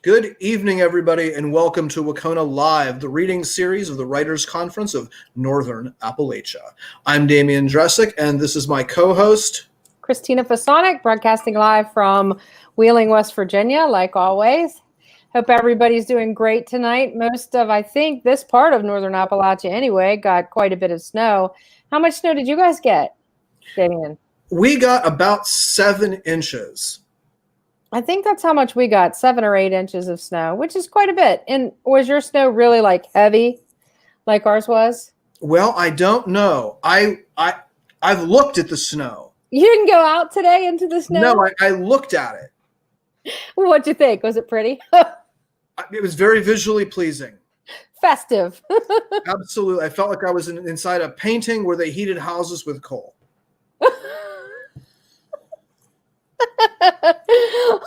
Good evening, everybody, and welcome to WCONA Live, the reading series of the Writers' Conference of Northern Appalachia. I'm Damian Dressick, and this is my co-host, Christina Fasonic, broadcasting live from Wheeling, West Virginia, like always. Hope everybody's doing great tonight. Most of, I think, this part of Northern Appalachia anyway, got quite a bit of snow. How much snow did you guys get, Damian? We got about 7 inches. I think that's how much we got, 7 or 8 inches of snow, which is quite a bit. And was your snow really like heavy, like ours was? Well, I don't know. I've looked at the snow. You didn't go out today into the snow? No, I looked at it. What'd you think? Was it pretty? It was very visually pleasing. Festive. Absolutely. I felt like I was inside a painting where they heated houses with coal.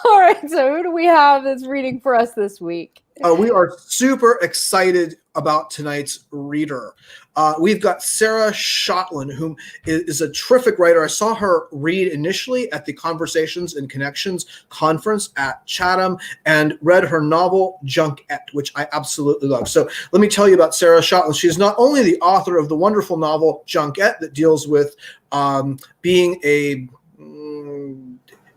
All right, so who do we have that's reading for us this week? We are super excited about tonight's reader. We've got Sarah Shotland, who is a terrific writer. I saw her read initially at the Conversations and Connections conference at Chatham and read her novel, Junkette, which I absolutely love. So let me tell you about Sarah Shotland. She's not only the author of the wonderful novel, Junkette, that deals with being a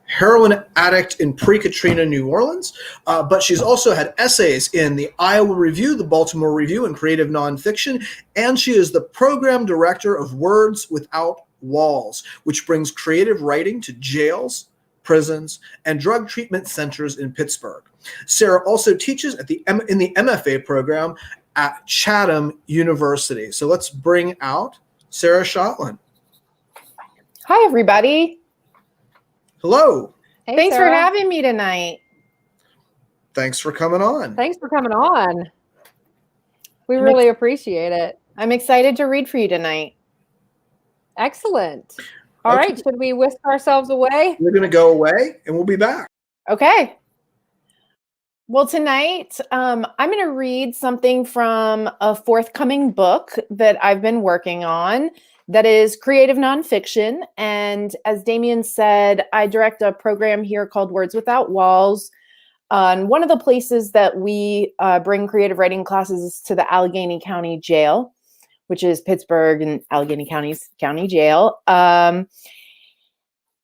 heroin addict in pre-Katrina New Orleans, but she's also had essays in the Iowa Review, the Baltimore Review, and Creative Nonfiction, and she is the program director of Words Without Walls, which brings creative writing to jails, prisons, and drug treatment centers in Pittsburgh. Sarah also teaches in the MFA program at Chatham University. So let's bring out Sarah Shotland. Hi, everybody. Hello. Hey, Thanks Sarah. for having me tonight. Thanks for coming on. Thanks for coming on. We really appreciate it. I'm excited to read for you tonight. Excellent. All right, should we whisk ourselves away? We're going to go away, and we'll be back. Okay. Well, tonight, I'm going to read something from a forthcoming book that I've been working on. That is Creative Nonfiction. And as Damian said, I direct a program here called Words Without Walls. And one of the places that we bring creative writing classes is to the Allegheny County Jail, which is Pittsburgh and Allegheny County Jail. And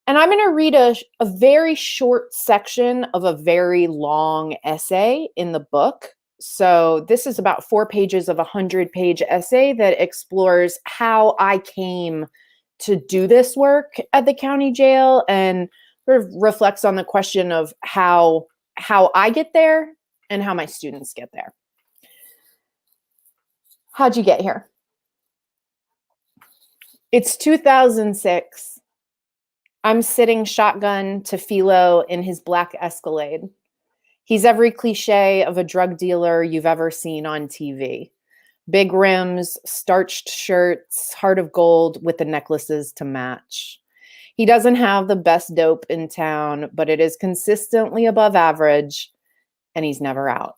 I'm going to read a very short section of a very long essay in the book. So this is about 4 pages of a 100-page essay that explores how I came to do this work at the county jail and sort of reflects on the question of how I get there and how my students get there. How'd you get here? It's 2006. I'm sitting shotgun to Philo in his black Escalade. He's every cliche of a drug dealer you've ever seen on TV. Big rims, starched shirts, heart of gold with the necklaces to match. He doesn't have the best dope in town, but it is consistently above average, and he's never out.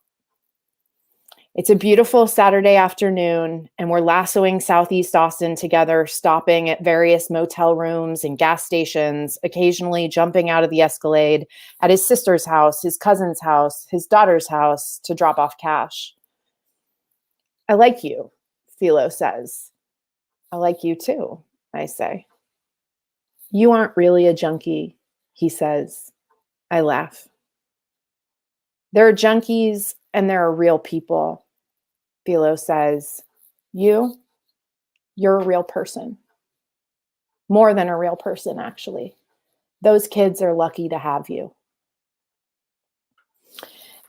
It's a beautiful Saturday afternoon, and we're lassoing Southeast Austin together, stopping at various motel rooms and gas stations, occasionally jumping out of the Escalade at his sister's house, his cousin's house, his daughter's house to drop off cash. I like you, Philo says. I like you too, I say. You aren't really a junkie, he says. I laugh. There are junkies and there are real people. Philo says, you're a real person. More than a real person, actually. Those kids are lucky to have you.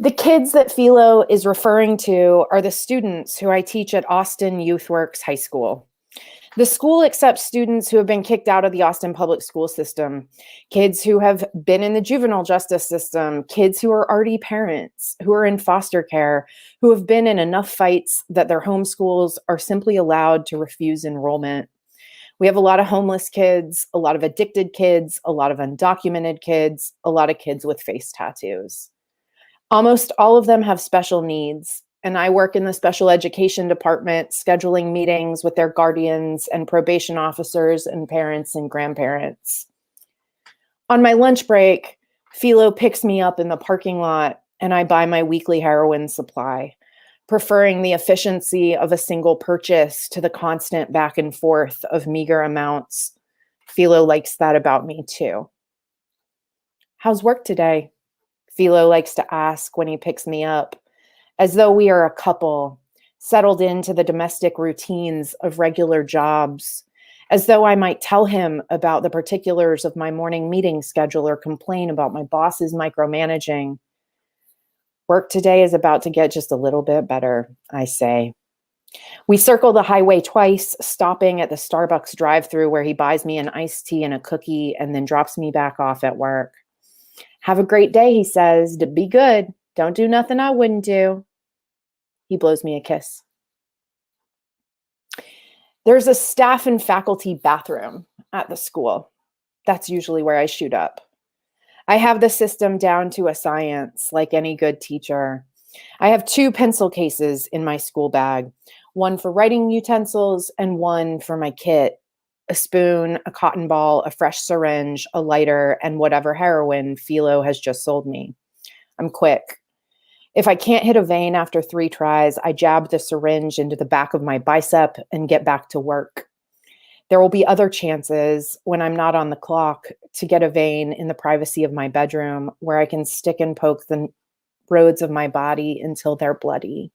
The kids that Philo is referring to are the students who I teach at Austin YouthWorks High School. The school accepts students who have been kicked out of the Austin public school system, kids who have been in the juvenile justice system, kids who are already parents, who are in foster care, who have been in enough fights that their home schools are simply allowed to refuse enrollment. We have a lot of homeless kids, a lot of addicted kids, a lot of undocumented kids, a lot of kids with face tattoos. Almost all of them have special needs. And I work in the special education department, scheduling meetings with their guardians and probation officers and parents and grandparents. On my lunch break, Philo picks me up in the parking lot and I buy my weekly heroin supply, preferring the efficiency of a single purchase to the constant back and forth of meager amounts. Philo likes that about me too. How's work today? Philo likes to ask when he picks me up, as though we are a couple, settled into the domestic routines of regular jobs, as though I might tell him about the particulars of my morning meeting schedule or complain about my boss's micromanaging. Work today is about to get just a little bit better, I say. We circle the highway twice, stopping at the Starbucks drive-thru where he buys me an iced tea and a cookie and then drops me back off at work. Have a great day, he says. Be good. Don't do nothing I wouldn't do. He blows me a kiss. There's a staff and faculty bathroom at the school. That's usually where I shoot up. I have the system down to a science, like any good teacher. I have 2 pencil cases in my school bag, one for writing utensils and one for my kit, a spoon, a cotton ball, a fresh syringe, a lighter, and whatever heroin Philo has just sold me. I'm quick. If I can't hit a vein after 3 tries, I jab the syringe into the back of my bicep and get back to work. There will be other chances when I'm not on the clock to get a vein in the privacy of my bedroom where I can stick and poke the roads of my body until they're bloody.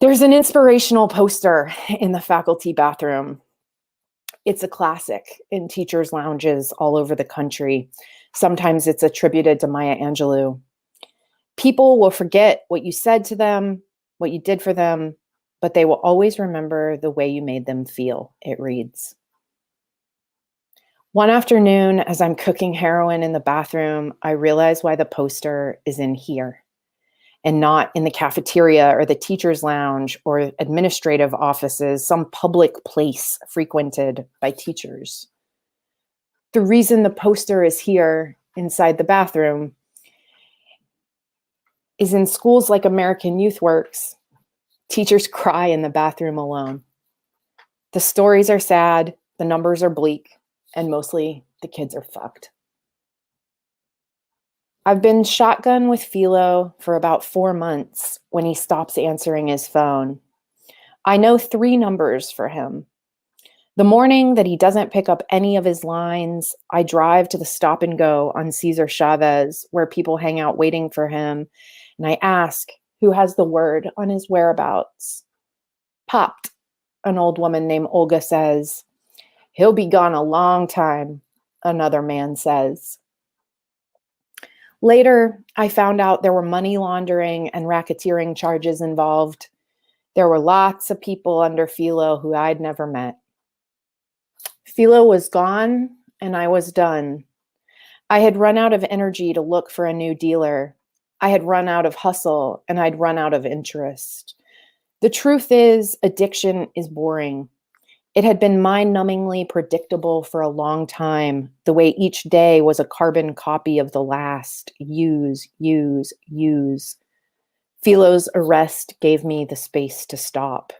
There's an inspirational poster in the faculty bathroom. It's a classic in teachers' lounges all over the country. Sometimes it's attributed to Maya Angelou. People will forget what you said to them, what you did for them, but they will always remember the way you made them feel, it reads. One afternoon, as I'm cooking heroin in the bathroom, I realize why the poster is in here and not in the cafeteria or the teacher's lounge or administrative offices, some public place frequented by teachers. The reason the poster is here inside the bathroom is in schools like American Youth Works, teachers cry in the bathroom alone. The stories are sad, the numbers are bleak, and mostly the kids are fucked. I've been shotgun with Philo for about 4 months when he stops answering his phone. I know 3 numbers for him. The morning that he doesn't pick up any of his lines, I drive to the stop and go on Cesar Chavez where people hang out waiting for him, and I ask who has the word on his whereabouts. Popped, an old woman named Olga says. He'll be gone a long time, another man says. Later, I found out there were money laundering and racketeering charges involved. There were lots of people under Philo who I'd never met. Philo was gone, and I was done. I had run out of energy to look for a new dealer. I had run out of hustle, and I'd run out of interest. The truth is, addiction is boring. It had been mind-numbingly predictable for a long time, the way each day was a carbon copy of the last. Use, use, use. Philo's arrest gave me the space to stop.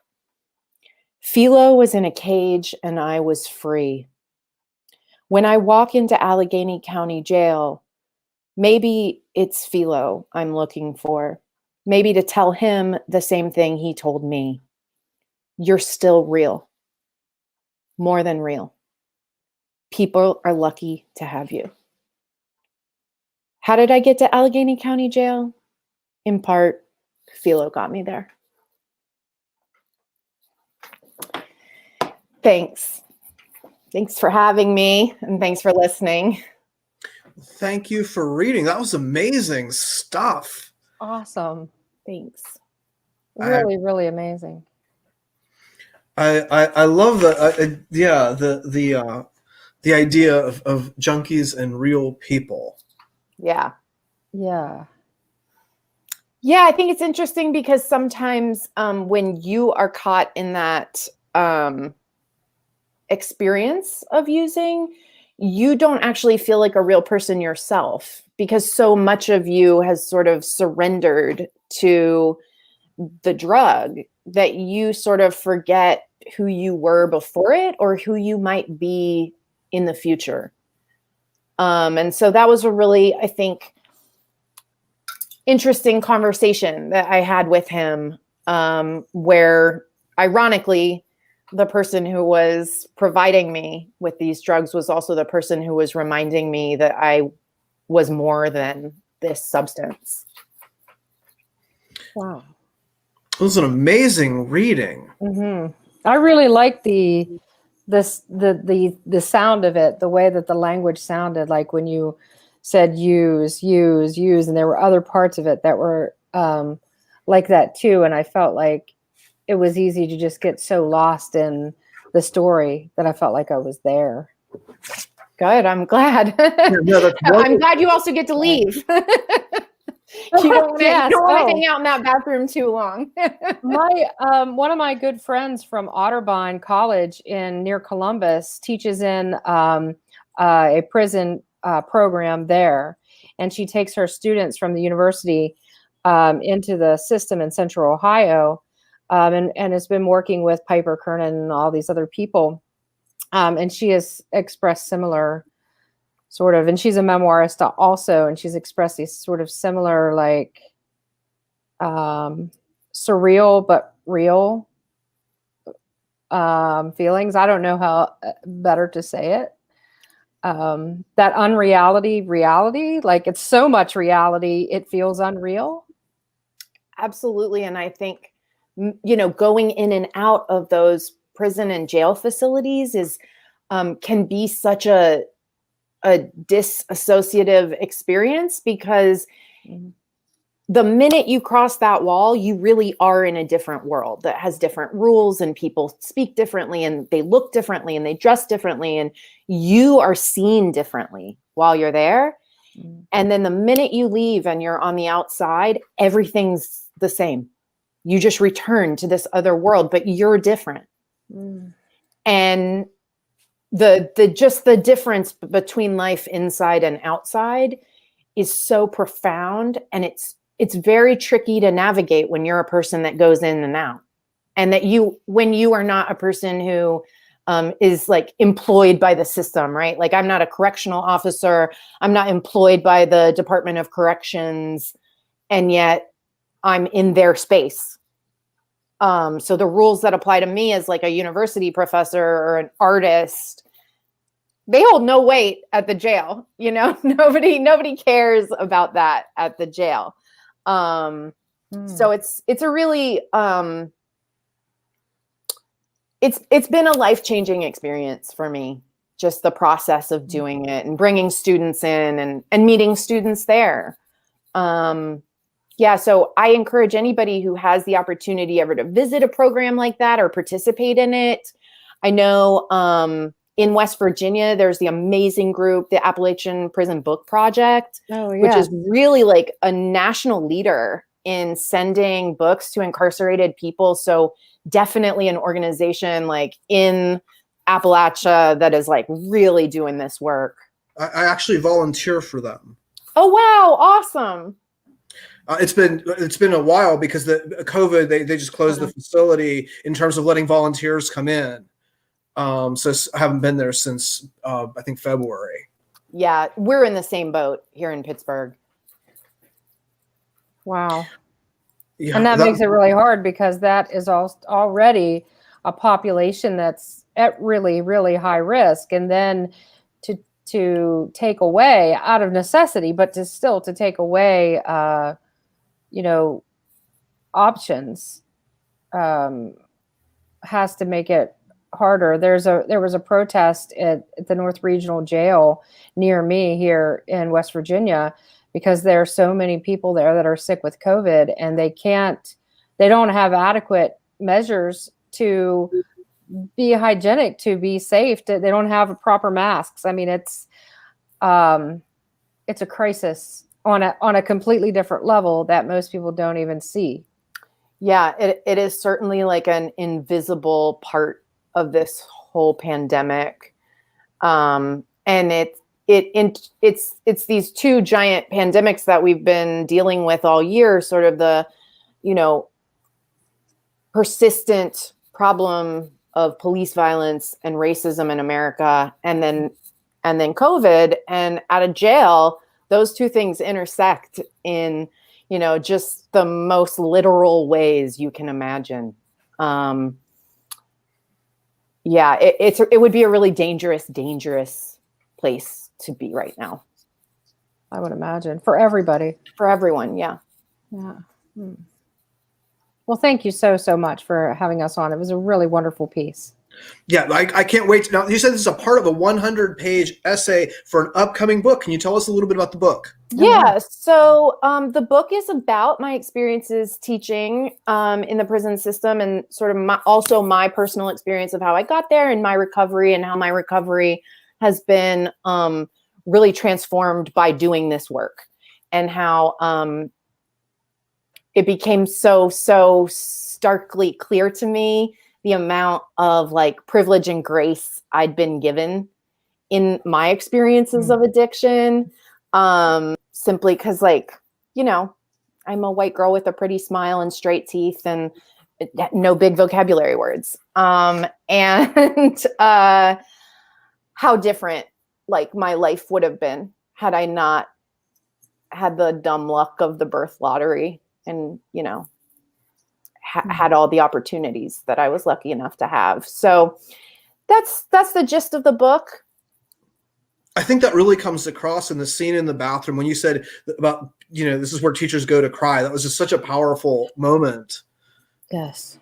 Philo was in a cage, and I was free. When I walk into Allegheny County Jail, maybe it's Philo I'm looking for. Maybe to tell him the same thing he told me. You're still real. More than real. People are lucky to have you. How did I get to Allegheny County Jail? In part, Philo got me there. Thanks. Thanks for having me, and thanks for listening. Thank you for reading. That was amazing stuff. Awesome. Thanks. Really, really amazing. I love that. Yeah, the idea of junkies and real people. Yeah. Yeah. Yeah, I think it's interesting because sometimes when you are caught in that experience of using, you don't actually feel like a real person yourself because so much of you has sort of surrendered to the drug that you sort of forget who you were before it or who you might be in the future. And so that was a really, I think, interesting conversation that I had with him, where ironically, the person who was providing me with these drugs was also the person who was reminding me that I was more than this substance. Wow. It was an amazing reading. Mm-hmm. I really like the sound of it, the way that the language sounded, like when you said use, and there were other parts of it that were like that too. And I felt like it was easy to just get so lost in the story that I felt like I was there. Good. I'm glad. No, I'm glad you also get to leave. You don't want to hang out in that bathroom too long. One of my good friends from Otterbein College near Columbus teaches in a prison program there, and she takes her students from the university into the system in Central Ohio, and has been working with Piper Kernan and all these other people, and she has expressed similar sort of, and she's a memoirist also, and she's expressed these sort of similar, like, surreal but real feelings. I don't know how better to say it. That unreality, reality, like it's so much reality, it feels unreal. Absolutely. And I think, going in and out of those prison and jail facilities can be such a disassociative experience, because the minute you cross that wall, you really are in a different world that has different rules, and people speak differently, and they look differently, and they dress differently, and you are seen differently while you're there. And then the minute you leave and you're on the outside, everything's the same. You just return to this other world, but you're different. And the difference between life inside and outside is so profound, and it's very tricky to navigate when you're a person that goes in and out, and that when you are not a person who is like employed by the system, right? Like, I'm not a correctional officer. I'm not employed by the Department of Corrections, and yet I'm in their space. So the rules that apply to me as like a university professor or an artist, they hold no weight at the jail. Nobody cares about that at the jail. So it's a really, it's been a life-changing experience for me, just the process of doing it and bringing students in and meeting students there. So I encourage anybody who has the opportunity ever to visit a program like that or participate in it. I know in West Virginia, there's the amazing group, the Appalachian Prison Book Project, which is really like a national leader in sending books to incarcerated people. So definitely an organization like in Appalachia that is like really doing this work. I actually volunteer for them. Oh, wow. Awesome. It's been a while because the COVID, they just closed the facility in terms of letting volunteers come in. So I haven't been there since I think February. Yeah, we're in the same boat here in Pittsburgh. Wow. Yeah, and that makes it really hard, because that is already a population that's at really, really high risk. And then to take away out of necessity, but to take away, options has to make it harder. There was a protest at the North Regional Jail near me here in West Virginia, because there are so many people there that are sick with COVID, and they don't have adequate measures to be hygienic, to be safe. They don't have proper masks. I mean, it's a crisis on a completely different level that most people don't even see. Yeah, it is certainly like an invisible part of this whole pandemic. And it's these two giant pandemics that we've been dealing with all year, sort of the, persistent problem of police violence and racism in America, and then COVID. And out of jail, those two things intersect in, just the most literal ways you can imagine. It would be a really dangerous place to be right now. I would imagine for everybody. For everyone, yeah. Yeah. Well, thank you so much for having us on. It was a really wonderful piece. Yeah, I can't wait. Now, you said this is a part of a 100-page essay for an upcoming book. Can you tell us a little bit about the book? Yeah, so the book is about my experiences teaching in the prison system, and sort of also my personal experience of how I got there and my recovery, and how my recovery has been really transformed by doing this work, and how it became so starkly clear to me the amount of like privilege and grace I'd been given in my experiences of addiction. Simply because, like, I'm a white girl with a pretty smile and straight teeth and no big vocabulary words. And how different like my life would have been had I not had the dumb luck of the birth lottery and, had all the opportunities that I was lucky enough to have. So that's the gist of the book. I think that really comes across in the scene in the bathroom when you said about, this is where teachers go to cry. That was just such a powerful moment. Yes.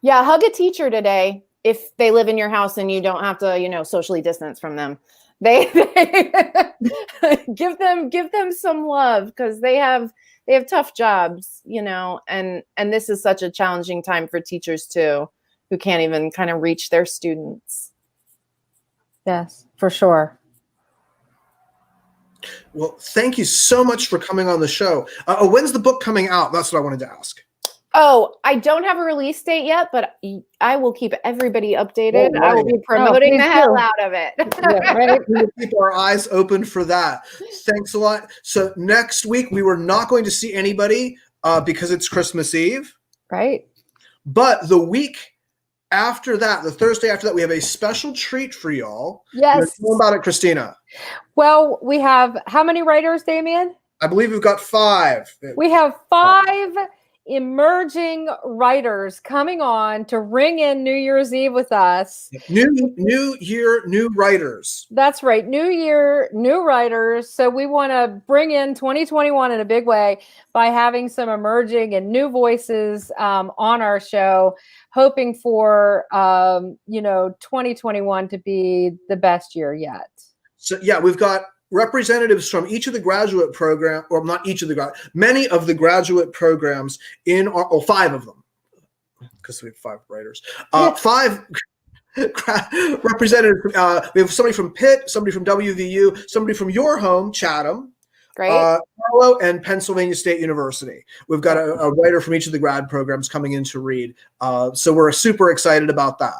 Yeah. Hug a teacher today if they live in your house and you don't have to, socially distance from them. They give them some love, because they have tough jobs, and this is such a challenging time for teachers too, who can't even kind of reach their students. Yes, for sure. Well, thank you so much for coming on the show. When's the book coming out? That's what I wanted to ask. Oh, I don't have a release date yet, but I will keep everybody updated. Oh, right. I will be promoting the hell out of it. Yeah, right? We will keep our eyes open for that. Thanks a lot. So next week, we were not going to see anybody because it's Christmas Eve. Right. But the week after that, the Thursday after that, we have a special treat for y'all. Yes. Tell about it, Christina. Well, we have how many writers, Damien? I believe we've got 5. We have 5 emerging writers coming on to ring in New Year's Eve with us. New year, new writers. That's right. New year, new writers. So we want to bring in 2021 in a big way by having some emerging and new voices on our show, hoping for 2021 to be the best year yet. So yeah, we've got representatives from each of the graduate program, or not each of the many of the graduate programs in our, 5 of them, because we have 5 writers. 5 representatives. We have somebody from Pitt, somebody from WVU, somebody from your home, Chatham, Great. Carlo, and Pennsylvania State University. We've got a writer from each of the grad programs coming in to read. So we're super excited about that.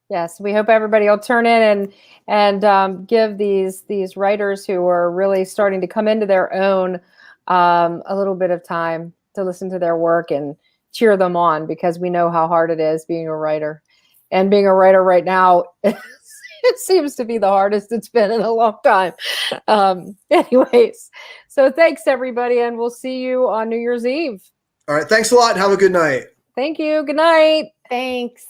Yes, we hope everybody will turn in and give these writers who are really starting to come into their own a little bit of time to listen to their work and cheer them on, because we know how hard it is being a writer. And being a writer right now, it seems to be the hardest it's been in a long time. Anyways, so thanks everybody, and we'll see you on New Year's Eve. All right, thanks a lot. Have a good night. Thank you. Good night. Thanks.